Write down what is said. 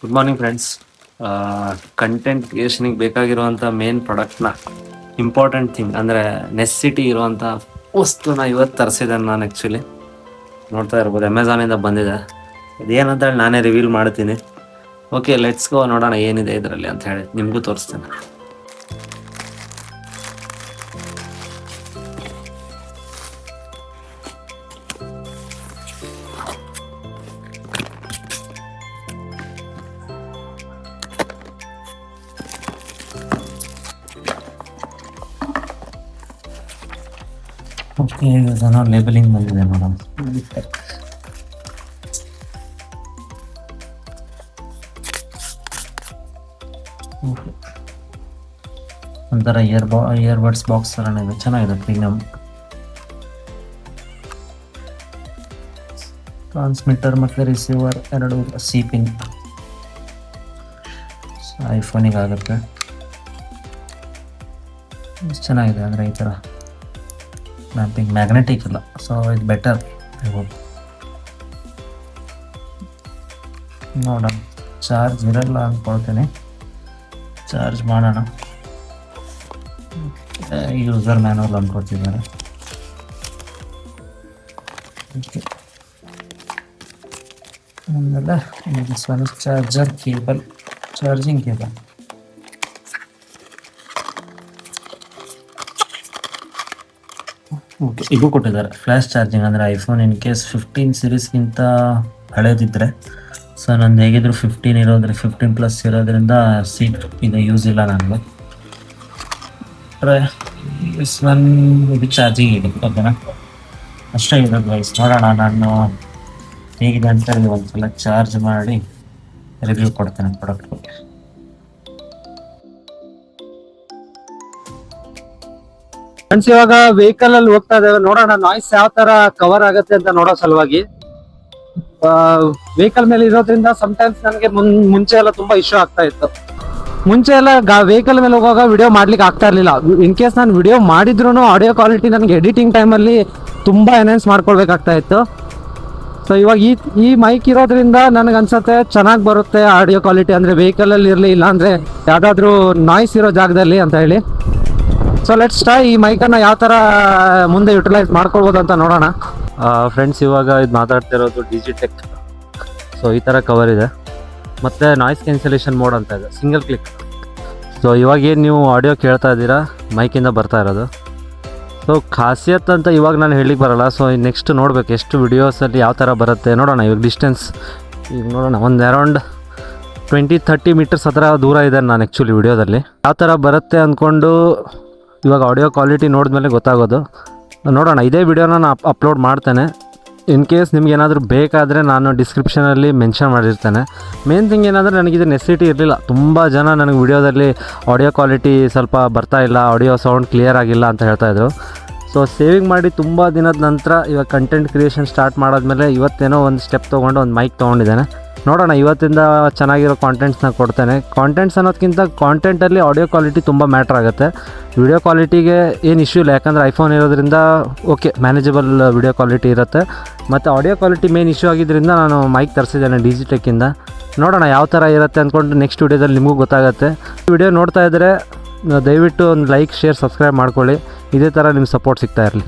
Good morning friends. Content ಕ್ರಿಯೇಷನಿಗೆ ಬೇಕಾಗಿರುವಂಥ main ಪ್ರಾಡಕ್ಟ್ನ important thing ಅಂದರೆ ನೆಸ್ಸಿಟಿ ಇರುವಂಥ ವಸ್ತುನ ಇವತ್ತು ತರಿಸಿದ್ದೇನೆ ನಾನು. ಆ್ಯಕ್ಚುಲಿ ನೋಡ್ತಾ ಇರ್ಬೋದು, ಅಮೆಝಾನಿಂದ ಬಂದಿದೆ. ಇದೇನಂತೇಳಿ ನಾನೇ ರಿವೀಲ್ ಮಾಡ್ತೀನಿ. ಓಕೆ, ಲೆಟ್ಸ್ ಗೋ, ನೋಡೋಣ ಏನಿದೆ ಇದರಲ್ಲಿ ಅಂತ ಹೇಳಿ ನಿಮಗೂ ತೋರಿಸ್ತೇನೆ. ಓಕೆ, ಏನೋ ಲೇಬಲಿಂಗ್ ಬಂದಿದೆ ಮೇಡಮ್. ಒಂಥರ ಇಯರ್ಬಡ್ಸ್ ಬಾಕ್ಸ್ ಥರ ಇದೆ, ಚೆನ್ನಾಗಿದೆ. ಪ್ರೀಮಿಯಮ್ ಟ್ರಾನ್ಸ್ಮಿಟರ್ ಮತ್ತು ರಿಸೀವರ್ ಎರಡು ಸಿ ಪಿನ್, ಐಫೋನಿಗೆ ಆಗುತ್ತೆ. ಚೆನ್ನಾಗಿದೆ. ಅಂದರೆ ಈ ಥರ ಮ್ಯಾಪಿಂಗ್ ಮ್ಯಾಗ್ನೆಟಿಕ್ ಇಲ್ಲ, ಸೊ ಇದು ಬೆಟರ್. ನೋಡೋಣ, ಚಾರ್ಜ್ ಇರಲ್ಲ ಅಂದ್ಕೊಳ್ತೀನಿ. ಚಾರ್ಜ್ ಮಾಡೋಣ. ಯೂಸರ್ ಮ್ಯಾನುವಲ್ ಅಂದ್ಕೊಳ್ತಿದ್ದಾರೆ. ಆಮೇಲೆ charger cable, charging cable. Okay, ಇದು ಕೊಟ್ಟಿದ್ದಾರೆ ಫ್ಲ್ಯಾಶ್ ಚಾರ್ಜಿಂಗ್. ಅಂದರೆ ಐಫೋನ್ ಇನ್ ಕೇಸ್ 15 ಸೀರೀಸ್ಗಿಂತ ಹಳೇದಿದ್ದರೆ, ಸೊ ನಂದು ಹೇಗಿದ್ರು 15+ ಇರೋದ್ರಿಂದ ಇದು ಯೂಸ್ ಇಲ್ಲ ನನಗೆ. ಇದು ಚಾರ್ಜಿಂಗ್ ಇದೆ, ಓಕೆನಾ? ಅಷ್ಟೇ ಇರೋದು ಗೈಸ್. ನೋಡೋಣ, ನಾನು ಹೇಗಿದೆ ಅಂತ ಹೇಳಿ ಒಂದ್ಸಲ ಚಾರ್ಜ್ ಮಾಡಿ ರಿವ್ಯೂ ಕೊಡ್ತೇನೆ ಪ್ರಾಡಕ್ಟ್ ಬಗ್ಗೆ. ಫ್ರೆಂಡ್ಸ್, ಇವಾಗ ವೆಹಿಕಲ್ ಅಲ್ಲಿ ಹೋಗ್ತಾ ಇದ್ದೇವೆ. ನೋಡೋಣ ನಾಯ್ಸ್ ಯಾವ ತರ ಕವರ್ ಆಗುತ್ತೆ ಅಂತ ನೋಡೋ ಸಲುವಾಗಿ. ವೆಹಿಕಲ್ ಮೇಲೆ ಇರೋದ್ರಿಂದ ಸಮಟೈಮ್ಸ್ ನನಗೆ ಮುಂಚೆ ಎಲ್ಲ ತುಂಬಾ ಇಶ್ಯೂ ಆಗ್ತಾ ಇತ್ತು. ಮುಂಚೆ ಎಲ್ಲ ವೆಹಿಕಲ್ ಮೇಲೆ ಹೋಗುವಾಗ ವಿಡಿಯೋ ಮಾಡ್ಲಿಕ್ಕೆ ಆಗ್ತಾ ಇರ್ಲಿಲ್ಲ. ಇನ್ ಕೇಸ್ ನಾನು ವಿಡಿಯೋ ಮಾಡಿದ್ರು ಆಡಿಯೋ ಕ್ವಾಲಿಟಿ ನನಗೆ ಎಡಿಟಿಂಗ್ ಟೈಮಲ್ಲಿ ತುಂಬಾ ಎನ್ಹಾನ್ಸ್ ಮಾಡ್ಕೊಳ್ಬೇಕಾಗ್ತಾ ಇತ್ತು. ಸೊ ಇವಾಗ ಈ ಮೈಕ್ ಇರೋದ್ರಿಂದ ನನಗೆ ಅನ್ಸುತ್ತೆ ಚೆನ್ನಾಗಿ ಬರುತ್ತೆ ಆಡಿಯೋ ಕ್ವಾಲಿಟಿ. ಅಂದ್ರೆ ವೆಹಿಕಲ್ ಅಲ್ಲಿ ಇರಲಿ, ಇಲ್ಲ ಅಂದ್ರೆ ಯಾವ್ದಾದ್ರು ನಾಯ್ಸ್ ಇರೋ ಜಾಗದಲ್ಲಿ ಅಂತ ಹೇಳಿ. ಸೊ ಲೆಟ್ಸ್ ಟ್ರೈ ಈ ಮೈಕನ್ನು ಯಾವ ಥರ ಮುಂದೆ ಯುಟಿಲೈಸ್ ಮಾಡ್ಕೊಳ್ಬೋದು ಅಂತ ನೋಡೋಣ. ಫ್ರೆಂಡ್ಸ್, ಇವಾಗ ಇದು ಮಾತಾಡ್ತಿರೋದು ಡಿಜಿಟೆಕ್. ಸೊ ಈ ಥರ ಕವರ್ ಇದೆ, ಮತ್ತು ನಾಯ್ಸ್ ಕ್ಯಾನ್ಸಲೇಷನ್ ಮೋಡ್ ಅಂತ ಇದೆ, ಸಿಂಗಲ್ ಕ್ಲಿಕ್. ಸೊ ಇವಾಗ ಏನು ನೀವು ಆಡಿಯೋ ಕೇಳ್ತಾ ಇದ್ದೀರಾ, ಮೈಕಿಂದ ಬರ್ತಾ ಇರೋದು. ಸೊ ಖಾಸಿಯತ್ ಅಂತ ಇವಾಗ ನಾನು ಹೇಳಿಕ್ಕೆ ಬರೋಲ್ಲ. ಸೊ ನೆಕ್ಸ್ಟ್ ನೋಡ್ಬೇಕು ಎಷ್ಟು ವಿಡಿಯೋಸಲ್ಲಿ ಯಾವ ಥರ ಬರುತ್ತೆ ನೋಡೋಣ. ಇವಾಗ ಡಿಸ್ಟೆನ್ಸ್ ಈಗ ನೋಡೋಣ, ಒಂದು ಅರೌಂಡ್ 20-30 ಮೀಟರ್ಸ್ ಹತ್ರ ದೂರ ಇದೆ ನಾನು ಆ್ಯಕ್ಚುಲಿ ವಿಡಿಯೋದಲ್ಲಿ. ಯಾವ ಥರ ಬರುತ್ತೆ ಅಂದ್ಕೊಂಡು ಇವಾಗ ಆಡಿಯೋ ಕ್ವಾಲಿಟಿ ನೋಡಿದ್ಮೇಲೆ ಗೊತ್ತಾಗೋದು. ನೋಡೋಣ, ಇದೇ ವಿಡಿಯೋನ ನಾನು ಅಪ್ಲೋಡ್ ಮಾಡ್ತೇನೆ. ಇನ್ ಕೇಸ್ ನಿಮ್ಗೆ ಏನಾದರೂ ಬೇಕಾದರೆ ನಾನು ಡಿಸ್ಕ್ರಿಪ್ಷನಲ್ಲಿ ಮೆನ್ಷನ್ ಮಾಡಿರ್ತೇನೆ. ಮೇನ್ ಥಿಂಗ್ ಏನಂದರೆ, ನನಗಿದು ನೆಸಿಟಿ ಇರಲಿಲ್ಲ. ತುಂಬ ಜನ ನನಗೆ ವಿಡಿಯೋದಲ್ಲಿ ಆಡಿಯೋ ಕ್ವಾಲಿಟಿ ಸ್ವಲ್ಪ ಬರ್ತಾ ಇಲ್ಲ, ಆಡಿಯೋ ಸೌಂಡ್ ಕ್ಲಿಯರ್ ಆಗಿಲ್ಲ ಅಂತ ಹೇಳ್ತಾಯಿದ್ರು. ಸೊ ಸೇವಿಂಗ್ ಮಾಡಿ ತುಂಬ ದಿನದ ನಂತರ ಇವಾಗ ಕಂಟೆಂಟ್ ಕ್ರಿಯೇಷನ್ ಸ್ಟಾರ್ಟ್ ಮಾಡಾದ್ಮೇಲೆ ಇವತ್ತೇನೋ ಒಂದು ಸ್ಟೆಪ್ ತೊಗೊಂಡು ಒಂದು ಮೈಕ್ ತೊಗೊಂಡಿದ್ದೇನೆ. ನೋಡೋಣ, ಇವತ್ತಿಂದ ಚೆನ್ನಾಗಿರೋ ಕಾಂಟೆಂಟ್ಸ್ನ ಕೊಡ್ತೇನೆ. ಕಾಂಟೆಂಟ್ಸ್ ಅನ್ನೋದಕ್ಕಿಂತ ಕಾಂಟೆಂಟಲ್ಲಿ ಆಡಿಯೋ ಕ್ವಾಲಿಟಿ ತುಂಬ ಮ್ಯಾಟ್ರ್ ಆಗುತ್ತೆ. ವಿಡಿಯೋ ಕ್ವಾಲಿಟಿಗೆ ಏನು ಇಶ್ಯೂ ಇಲ್ಲ, ಯಾಕಂದರೆ ಐಫೋನ್ ಇರೋದ್ರಿಂದ ಓಕೆ ಮ್ಯಾನೇಜಬಲ್ ವಿಡಿಯೋ ಕ್ವಾಲಿಟಿ ಇರುತ್ತೆ. ಮತ್ತು ಆಡಿಯೋ ಕ್ವಾಲಿಟಿ ಮೇನ್ ಇಶ್ಯೂ ಆಗಿದ್ದರಿಂದ ನಾನು ಮೈಕ್ ತರಿಸಿದ್ದೇನೆ ಡಿಜಿಟೆಕ್ಕಿಂದ. ನೋಡೋಣ ಯಾವ ಥರ ಇರುತ್ತೆ ಅಂದ್ಕೊಂಡು ನೆಕ್ಸ್ಟ್ ವಿಡಿಯೋದಲ್ಲಿ ನಿಮಗೂ ಗೊತ್ತಾಗುತ್ತೆ. ವಿಡಿಯೋ ನೋಡ್ತಾ ಇದ್ದರೆ ದಯವಿಟ್ಟು ಒಂದು ಲೈಕ್, ಶೇರ್, ಸಬ್ಸ್ಕ್ರೈಬ್ ಮಾಡ್ಕೊಳ್ಳಿ. ಇದೇ ಥರ ನಿಮ್ಮ ಸಪೋರ್ಟ್ ಸಿಗ್ತಾ ಇರಲಿ.